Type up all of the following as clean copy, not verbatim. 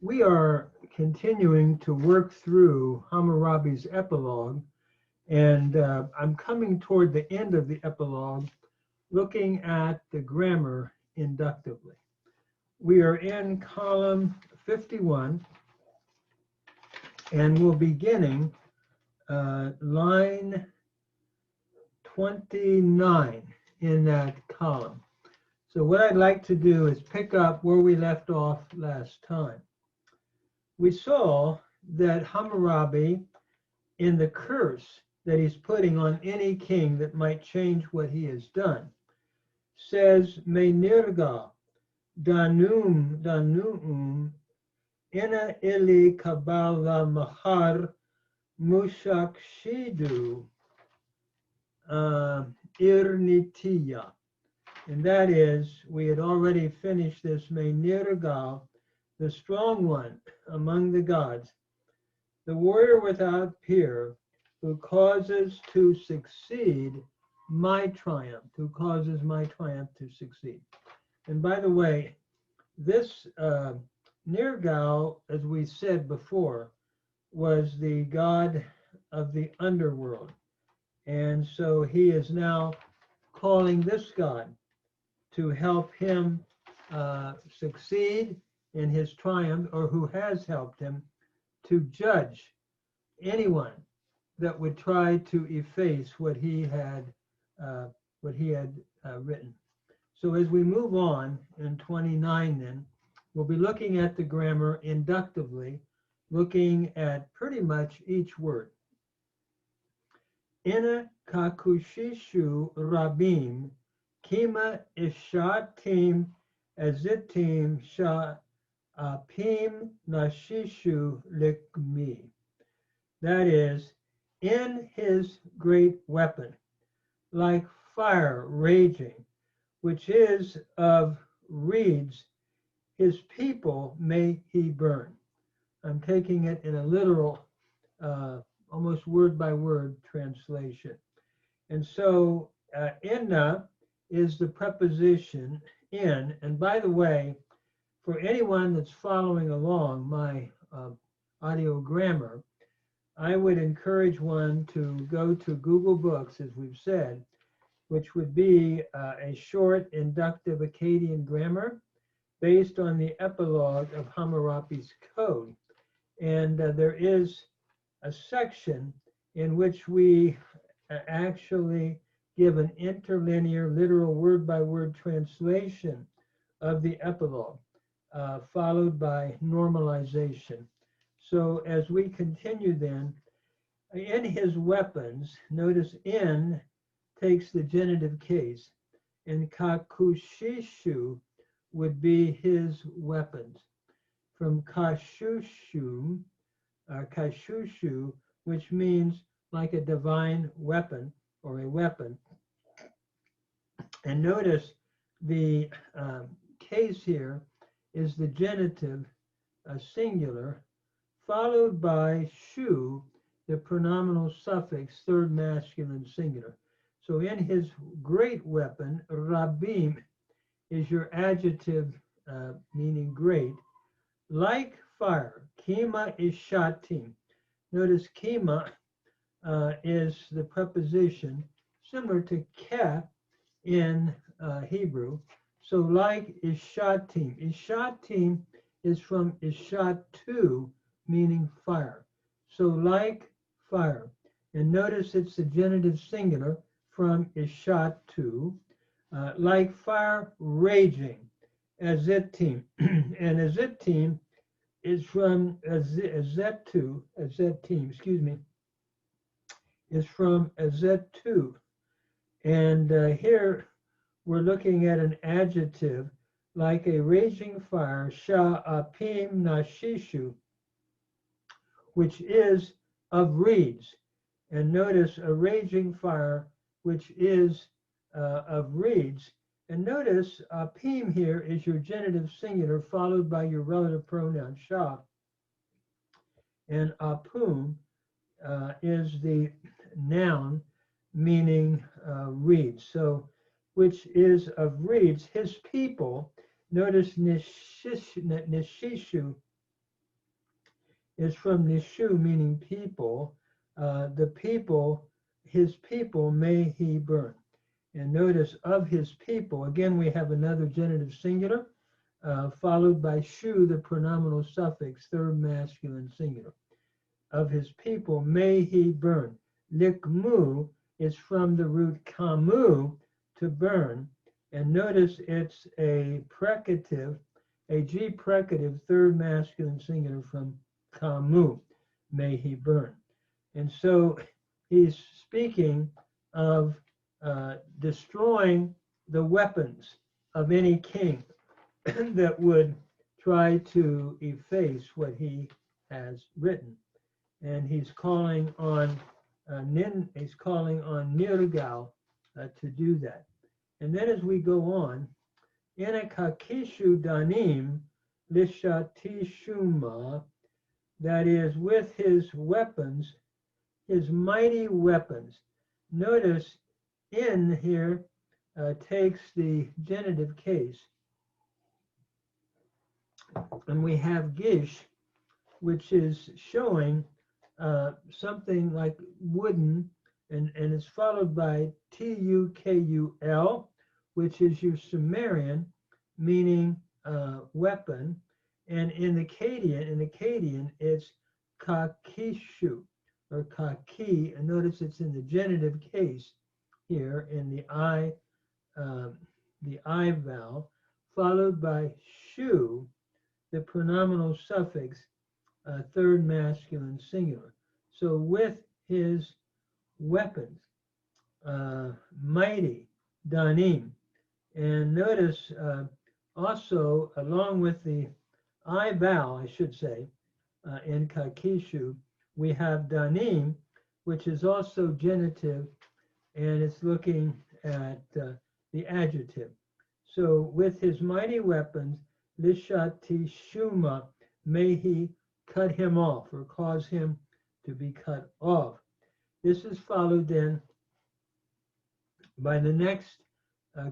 We are continuing to work through Hammurabi's Epilogue, and I'm coming toward the end of the Epilogue, looking at the grammar inductively. We are in column 51, and we're beginning line 29 in that column. So what I'd like to do is pick up where we left off last time. We saw that Hammurabi, in the curse that he's putting on any king that might change what he has done, says, Me nirga danum ina ili kabala mahar mushakshidu irnitiya. And that is, we had already finished this Me nirga, the strong one among the gods, the warrior without peer, who causes to succeed my triumph, who causes my triumph to succeed. And by the way, this Nirgal, as we said before, was the god of the underworld. And so he is now calling this god to help him succeed in his triumph, or who has helped him to judge anyone that would try to efface what he had written. So as we move on in 29, then we'll be looking at the grammar inductively, looking at pretty much each word. Ina kakushishu rabim kima ishatim azitim sha apim nashishu likmi. That is, in his great weapon, like fire raging, which is of reeds, his people may he burn. I'm taking it in a literal, almost word by word translation. And so inna is the preposition in. And by the way, for anyone that's following along my audio grammar, I would encourage one to go to Google Books, as we've said, which would be a short inductive Akkadian grammar based on the Epilogue of Hammurapi's Code. And there is a section in which we actually give an interlinear, literal word-by-word translation of the Epilogue, followed by normalization. So as we continue then, in his weapons, notice in takes the genitive case, and kakushishu would be his weapons. From kashushu, which means like a divine weapon or a weapon. And notice the case here is the genitive singular, followed by shu, the pronominal suffix, third masculine singular. So in his great weapon, rabim is your adjective meaning great, like fire. Kima is shatim. Notice kima is the preposition similar to ka in Hebrew. So like is shatim. Ishatim is from ishatu, meaning fire. So like fire. And notice it's the genitive singular from ishatu, like fire raging, azitim. And azitim is from azetu, excuse me, is from azetu. And here we're looking at an adjective like a raging fire, sha apim nashishu, which is of reeds. And notice a raging fire, which is of reeds. And notice apim here is your genitive singular followed by your relative pronoun sha. And apum is the noun meaning reeds. So, which is of reeds, his people. Notice Nishishu is from Nishu, meaning people. The people, his people may he burn. And notice of his people, again, we have another genitive singular, followed by shu, the pronominal suffix, third masculine singular. Of his people may he burn. Likmu is from the root kamu, to burn. And notice it's a precative, a G precative, third masculine singular from kamu, may he burn. And so he's speaking of destroying the weapons of any king that would try to efface what he has written. And he's calling on Nirgal to do that. And then as we go on, Inakakishu danim lishatishuma, that is, with his weapons, his mighty weapons. Notice in here takes the genitive case, and we have gish, which is showing something like wooden, and it's followed by tukul, which is your Sumerian, meaning weapon, and in Akkadian it's kakishu, or kaki, and notice it's in the genitive case here in the I vowel, followed by shu, the pronominal suffix, third masculine singular. So with his weapons, mighty, danim, and notice also along with the I vowel, I should say, in kakishu, we have danim, which is also genitive, and it's looking at the adjective. So with his mighty weapons, lishati shuma, may he cut him off or cause him to be cut off. This is followed then by the next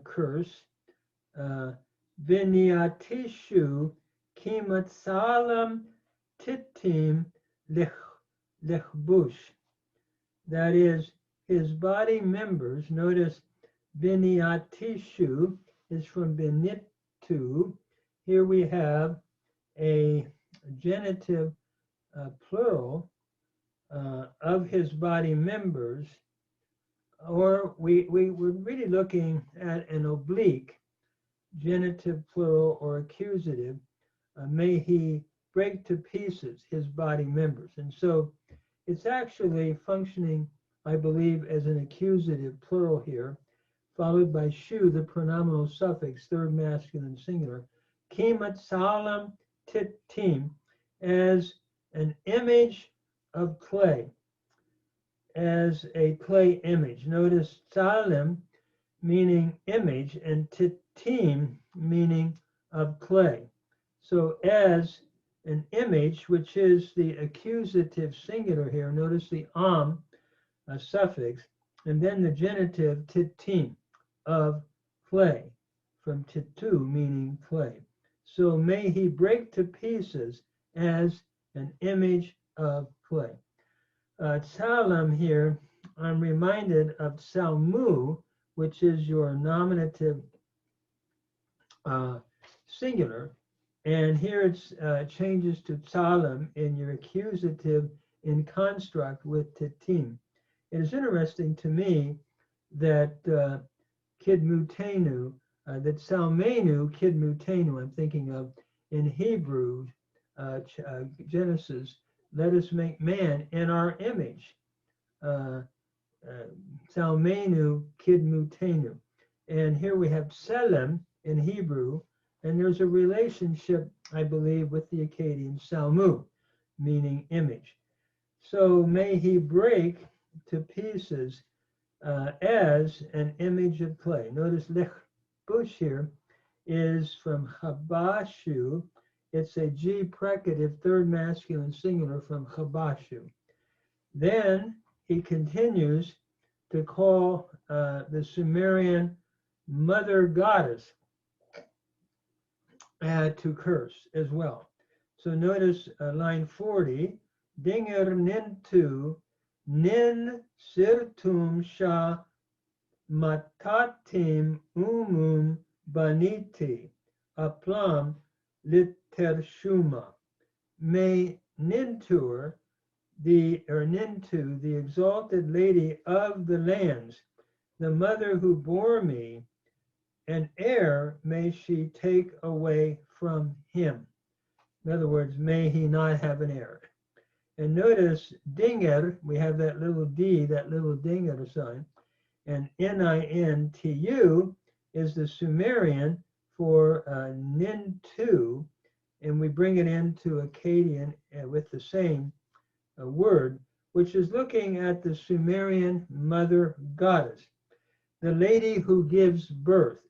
curse, Viniatishu kimatsalam titim lechbush. That is, his body members. Notice Viniatishu is from benitu. Here we have a genitive plural of his body members, or we're really looking at an oblique genitive plural or accusative. May he break to pieces his body members. And so it's actually functioning, I believe, as an accusative plural here, followed by shu, the pronominal suffix, third masculine singular, kimat salam titim, as an image of clay, as a clay image. Notice salim meaning image and titim meaning of clay. So as an image, which is the accusative singular here, notice the suffix, and then the genitive titim, of clay, from titu meaning clay. So may he break to pieces as an image of clay. Tsalam here, I'm reminded of salmu, which is your nominative singular, and here it changes to tsalam in your accusative in construct with titim. It is interesting to me that kidmutenu, that salmenu kidmutenu, I'm thinking of in Hebrew, Genesis, let us make man in our image. Salmenu kidmutenu. And here we have Selem in Hebrew, and there's a relationship, I believe, with the Akkadian Salmu, meaning image. So may he break to pieces as an image of clay. Notice lech bush here is from chabashu. It's a G precative, third masculine singular from chabashu. Then he continues to call the Sumerian mother goddess to curse as well. So notice line 40, dinger nintu nin sirtum sha matatim baniti aplam litershuma. May Nintur, Nintu, the exalted lady of the lands, the mother who bore me, an heir may she take away from him. In other words, may he not have an heir. And notice dinger, we have that little D, that little dinger sign, and Nintu is the Sumerian for Nintu, and we bring it into Akkadian with the same word, which is looking at the Sumerian mother goddess, the lady who gives birth.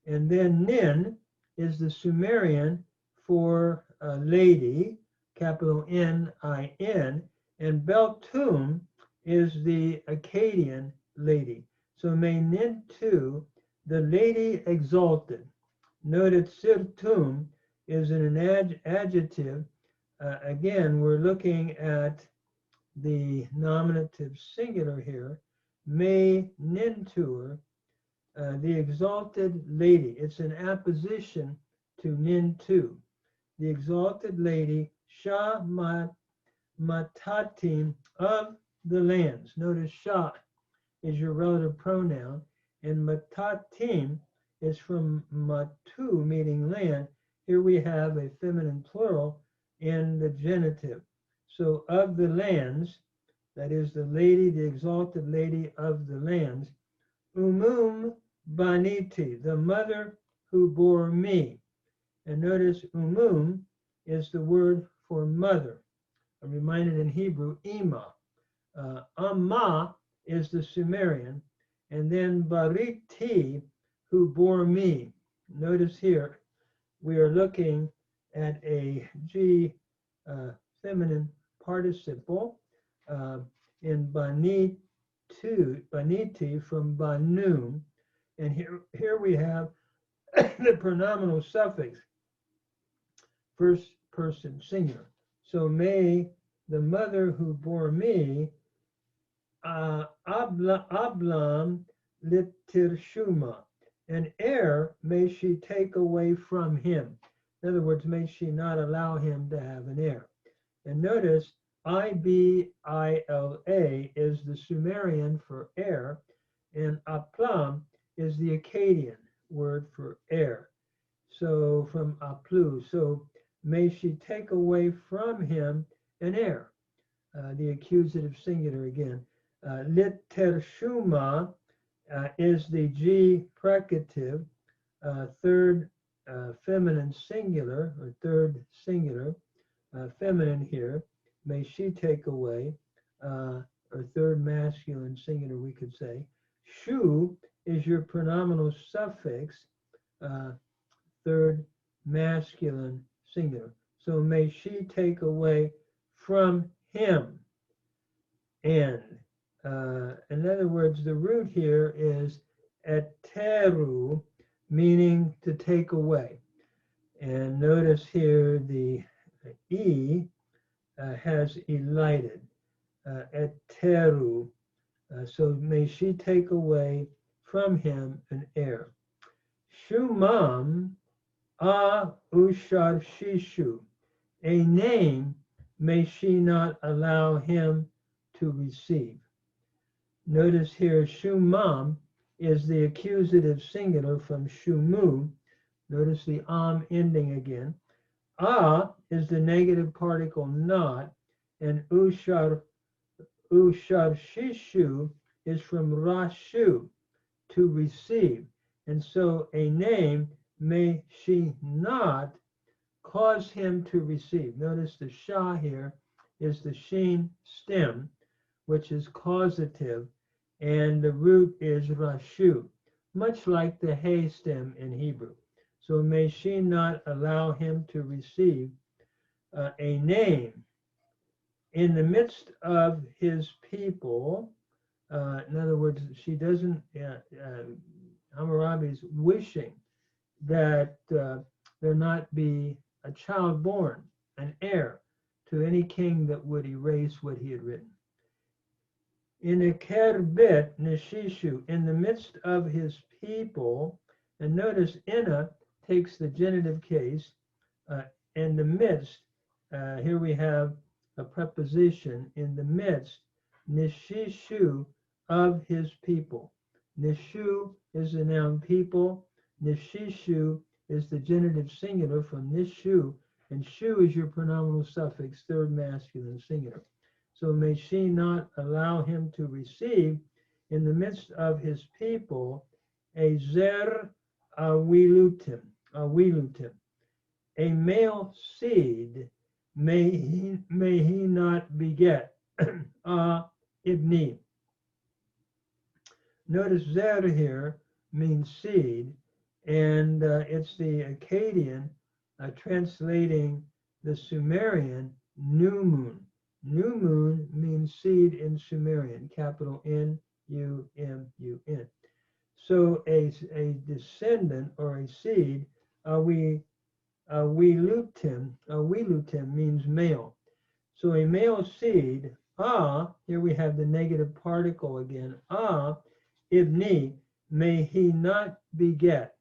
And then Nin is the Sumerian for lady, capital N-I-N, and Beltum is the Akkadian lady. So may Nintu, the lady exalted. Noted Sirtum is an adjective. Again, we're looking at the nominative singular here. May Nintur, the exalted lady. It's an apposition to Nintu, the exalted lady, Sha Matatim, of the lands. Notice Sha is your relative pronoun, and Matatim is from Matu, meaning land. Here we have a feminine plural in the genitive. So of the lands, that is the lady, the exalted lady of the lands, baniti, the mother who bore me. And notice is the word for mother. I'm reminded in Hebrew, ima. Amma is the Sumerian, and then bariti, who bore me. Notice here, we are looking at a G feminine participle in baniti from banu, and here we have the pronominal suffix, first person singular. So may the mother who bore me, ablam litirshuma, an heir may she take away from him. In other words, may she not allow him to have an heir. And notice Ibila is the Sumerian for heir, and aplam is the Akkadian word for heir. So from aplu, so may she take away from him an heir. The accusative singular again. Litershuma is the G precative, third feminine singular, or third singular, feminine here. May she take away, or third masculine singular, we could say. Shu is your pronominal suffix, third masculine singular. So may she take away from him. And in other words, the root here is eteru, meaning to take away. And notice here the E has elided, eteru. So may she take away from him an heir. Shumam a ushar shishu, a name may she not allow him to receive. Notice here, shumam is the accusative singular from shumu. Notice the ending again. A is the negative particle not, and ushar shishu is from rashu, to receive. And so a name may she not cause him to receive. Notice the sha here is the shin stem, which is causative, and the root is rashu, much like the hay stem in Hebrew. So may she not allow him to receive a name in the midst of his people. In other words, she doesn't, Hammurabi is wishing that there not be a child born, an heir to any king that would erase what he had written. In a kerbet neshishu, in the midst of his people, and notice Inna takes the genitive case, in the midst, here we have a preposition, in the midst, nishishu, of his people. Nishu is the noun people, nishishu is the genitive singular from nishu, and shu is your pronominal suffix, third masculine singular. So may she not allow him to receive in the midst of his people a zer awilutim, a male seed may he not beget, ibni. Notice zer here means seed, and it's the Akkadian translating the Sumerian new moon. New moon means seed in Sumerian, capital N-U-M-U-N. So a descendant or a seed, wilutim means male. So a male seed, here we have the negative particle again, ibni, may he not beget.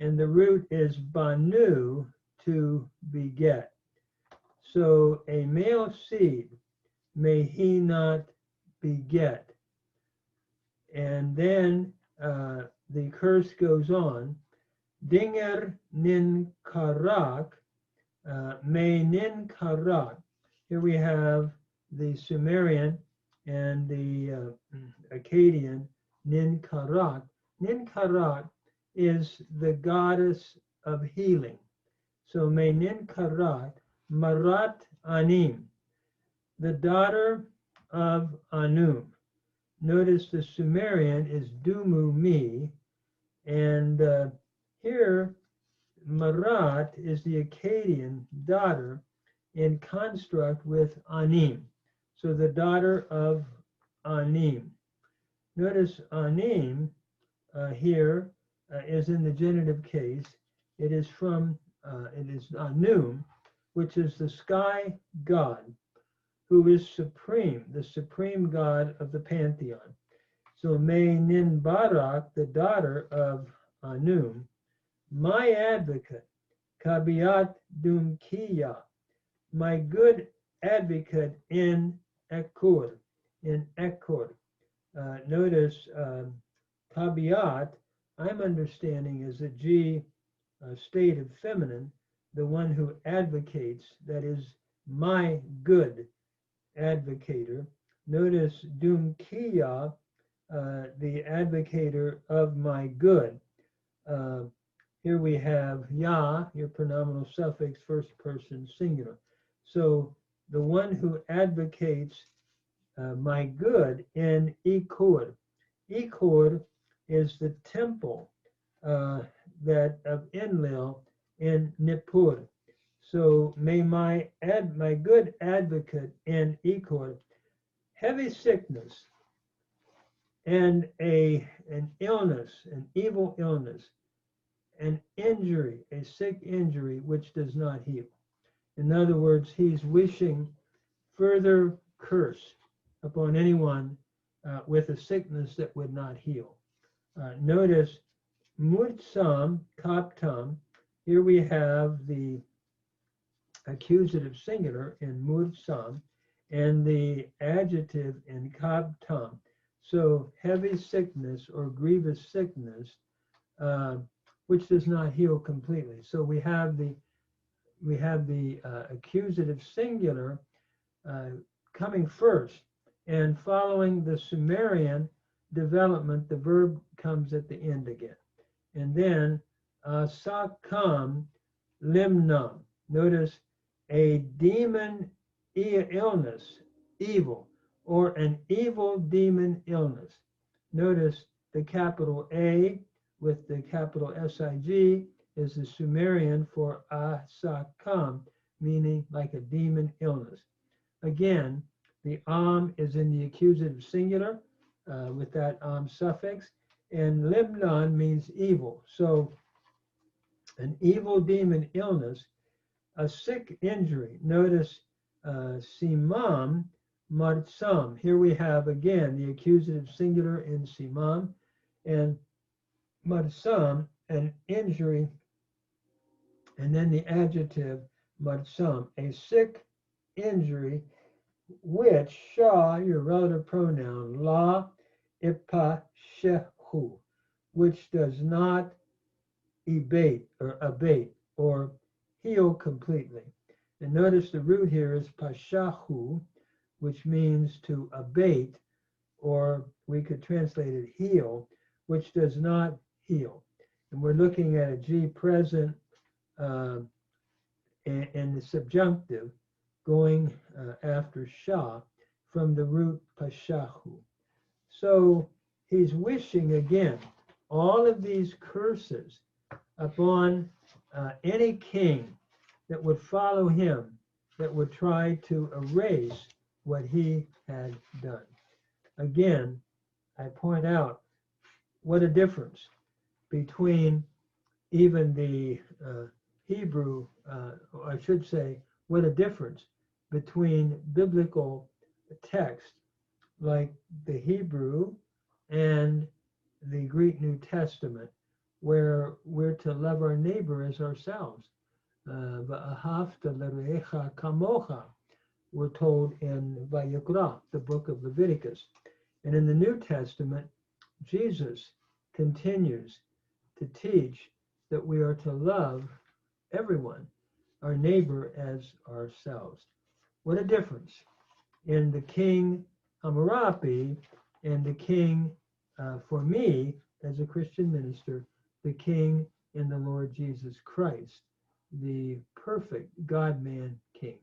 And the root is banu, to beget. So a male seed, may he not beget. And then the curse goes on. Dinger nin karak, may nin karak. Here we have the Sumerian and the Akkadian nin karak. Nin karak is the goddess of healing. So may nin karak, Marat Anim, the daughter of Anum. Notice the Sumerian is Dumu Mi, and here Marat is the Akkadian daughter in construct with Anim. So the daughter of Anim. Notice Anim here is in the genitive case. It is from, it is Anum, which is the sky god, who is supreme, the supreme god of the pantheon. So may Nin Barak, the daughter of Anum, my advocate, Kabiat Dumkiya, my good advocate in Ekkur, notice Kabiat, I'm understanding is a G state of feminine, the one who advocates, that is my good advocator. Notice Dumkiya, the advocator of my good. Here we have ya, your pronominal suffix, first person singular. So the one who advocates my good in Ekkur. Ekkur is the temple that of Enlil in Nippur. So may my good advocate in Ekkur, heavy sickness and an illness, an evil illness, an injury, a sick injury which does not heal. In other words, he's wishing further curse upon anyone with a sickness that would not heal. Notice Mutsam Kaptam. Here we have the accusative singular in Mutsam and the adjective in Kaptam. So heavy sickness or grievous sickness, which does not heal completely. So we have the accusative singular coming first, and following the Sumerian development, the verb comes at the end again. And then sakam limnam. Notice a demon illness, evil, or an evil demon illness. Notice the capital A with the capital SIG is the Sumerian for asakam, meaning like a demon illness. Again, the is in the accusative singular with that suffix, and limnon means evil. So an evil demon illness, a sick injury. Notice simam martsam. Here we have again the accusative singular in simam, and martsam, an injury, and then the adjective martsam, a sick injury, which shah, your relative pronoun, la ipashehu, which does not abate or heal completely. And notice the root here is pashahu, which means to abate, or we could translate it heal, which does not heal. And we're looking at a G present and the subjunctive going after shah from the root pashahu. So he's wishing again all of these curses upon any king that would follow him, that would try to erase what he had done. Again, I point out what a difference between even the Hebrew, or I should say, what a difference between biblical text like the Hebrew and the Greek New Testament, where we're to love our neighbor as ourselves. V'ahavta l'recha kamocha, we're told in Vayikra, the book of Leviticus. And in the New Testament, Jesus continues to teach that we are to love everyone, our neighbor as ourselves. What a difference in the king Hammurapi and the king, for me as a Christian minister, the king in the Lord Jesus Christ, the perfect God-man king.